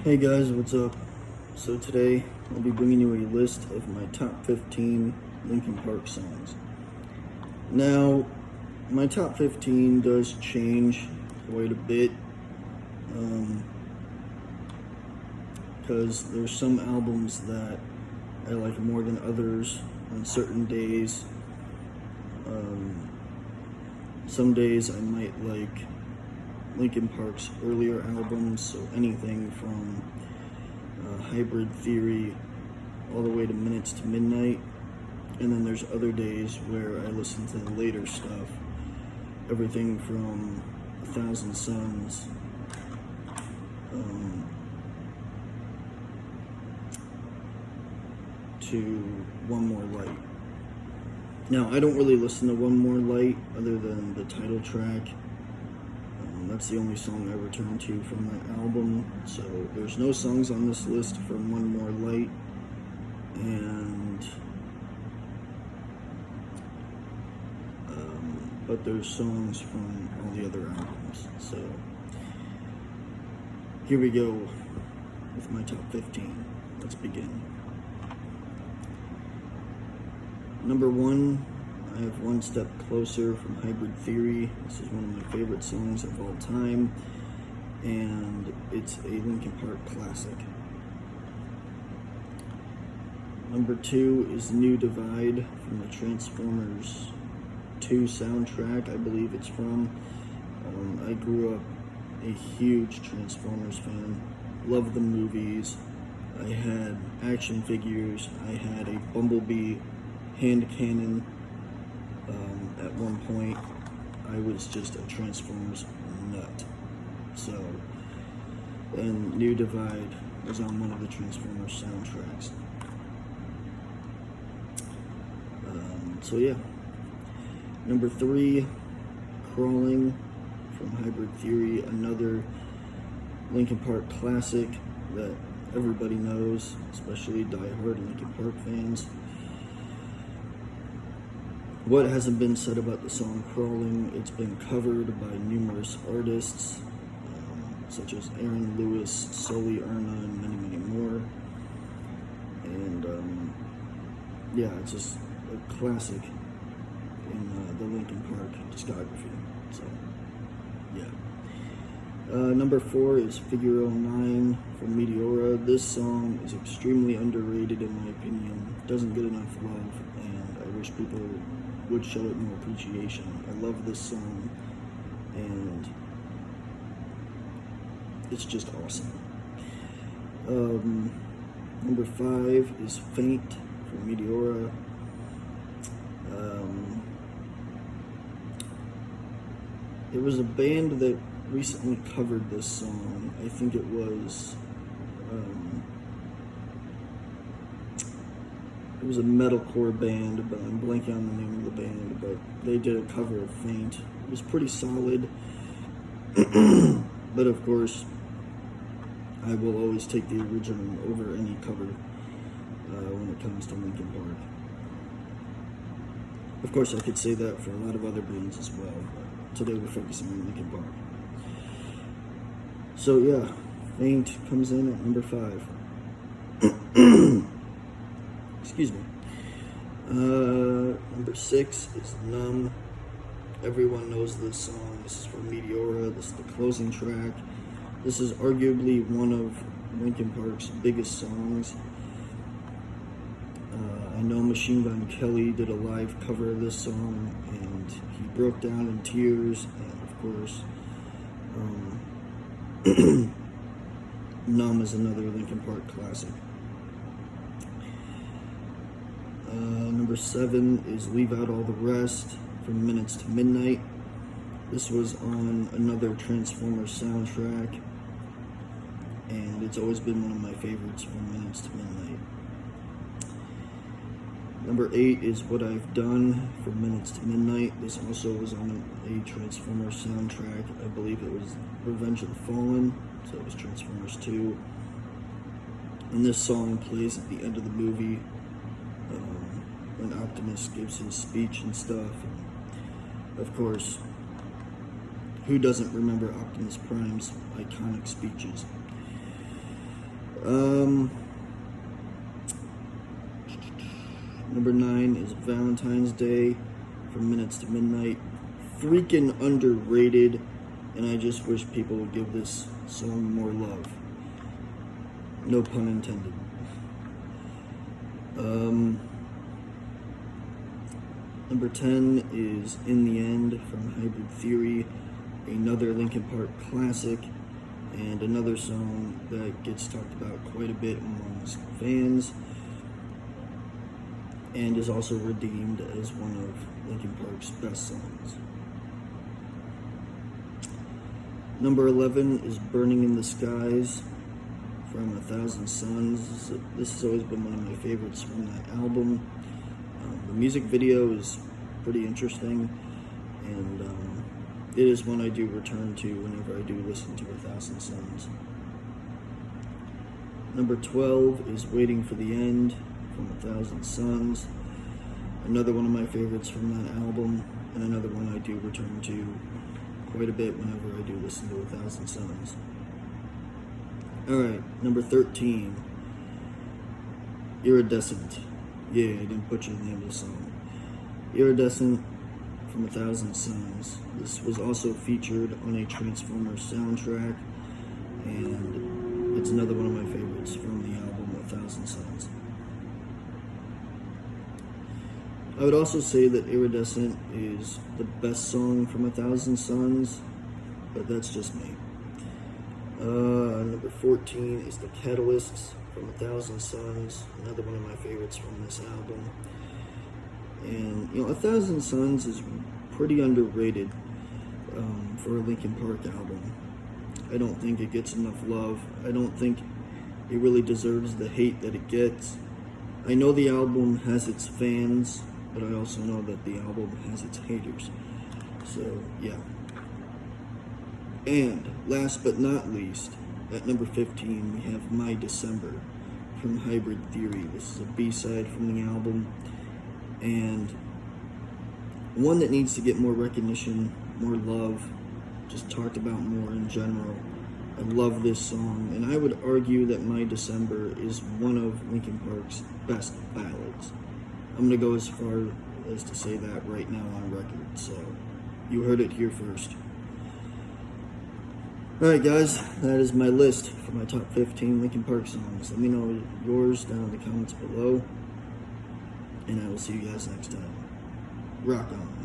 Hey guys, what's up? So today I'll be bringing you a list of my top 15 Linkin Park songs. Now, my top 15 does change quite a bit because there's some albums that I like more than others on certain days. Some days I might like Linkin Park's earlier albums, so anything from Hybrid Theory all the way to Minutes to Midnight. And then there's other days where I listen to the later stuff, everything from 1,000 Suns to One More Light. Now, I don't really listen to One More Light other than the title track. That's the only song I return to from that album. So there's no songs on this list from One More Light, and but there's songs from all the other albums. So here we go with my top 15. Let's begin. Number 1, I have One Step Closer from Hybrid Theory. This is one of my favorite songs of all time, and it's a Linkin Park classic. Number 2 is New Divide from the Transformers 2 soundtrack, I believe it's from. I grew up a huge Transformers fan, loved the movies. I had action figures, I had a Bumblebee hand cannon. At one point, I was just a Transformers nut. So, and New Divide was on one of the Transformers soundtracks. So yeah. Number 3, Crawling from Hybrid Theory, another Linkin Park classic that everybody knows, especially die-hard Linkin Park fans. What hasn't been said about the song Crawling? It's been covered by numerous artists, such as Aaron Lewis, Sully Erna, and many, many more. And yeah, it's just a classic in the Linkin Park discography. So, yeah. Number 4 is Figure 09 from Meteora. This song is extremely underrated in my opinion. Doesn't get enough love, and I wish people would show it more appreciation. I love this song, and it's just awesome. Number 5 is Faint from Meteora. There was a band that recently covered this song. I think it was it was a metalcore band, but I'm blanking on the name of the band, but they did a cover of Faint. It was pretty solid, but of course, I will always take the original over any cover when it comes to Linkin Park. Of course, I could say that for a lot of other bands as well, but today we're focusing on Linkin Park. So yeah, Faint comes in at number 5. Excuse me. Number 6 is Numb. Everyone knows this song. This is from Meteora. This is the closing track. This is arguably one of Linkin Park's biggest songs. I know Machine Gun Kelly did a live cover of this song, and he broke down in tears, and of course, Numb is another Linkin Park classic. Number 7 is Leave Out All the Rest from Minutes to Midnight. This was on another Transformers soundtrack, and it's always been one of my favorites from Minutes to Midnight. Number 8 is What I've Done from Minutes to Midnight. This also was on a Transformers soundtrack. I believe it was Revenge of the Fallen, so it was Transformers 2. And this song plays at the end of the movie when Optimus gives his speech and stuff. And of course, who doesn't remember Optimus Prime's iconic speeches? Number 9 is Valentine's Day from Minutes to Midnight. Freaking underrated, and I just wish people would give this song more love. No pun intended. Number 10 is In the End from Hybrid Theory, another Linkin Park classic, and another song that gets talked about quite a bit amongst fans, and is also redeemed as one of Linkin Park's best songs. Number 11 is Burning in the Skies from 1,000 Suns. This has always been one of my favorites from that album. The music video is pretty interesting, and it is one I do return to whenever I do listen to 1,000 Suns. Number 12 is Waiting for the End from 1,000 Suns. Another one of my favorites from that album, and another one I do return to quite a bit whenever I do listen to 1,000 Suns. Alright, number 13, Iridescent. Yeah, I didn't butcher the name of the song. Iridescent from 1,000 Suns. This was also featured on a Transformers soundtrack, and it's another one of my favorites from the album 1,000 Suns. I would also say that Iridescent is the best song from 1,000 Suns, but that's just me. Number 14 is The Catalysts from 1,000 Suns, another one of my favorites from this album. And, 1,000 Suns is pretty underrated for a Linkin Park album. I don't think it gets enough love. I don't think it really deserves the hate that it gets. I know the album has its fans, but I also know that the album has its haters. So, yeah. And, last but not least, at number 15, we have My December from Hybrid Theory. This is a B-side from the album, and one that needs to get more recognition, more love, just talked about more in general. I love this song, and I would argue that My December is one of Linkin Park's best ballads. I'm going to go as far as to say that right now on record, so you heard it here first. Alright guys, that is my list for my top 15 Linkin Park songs. Let me know yours down in the comments below, and I will see you guys next time. Rock on.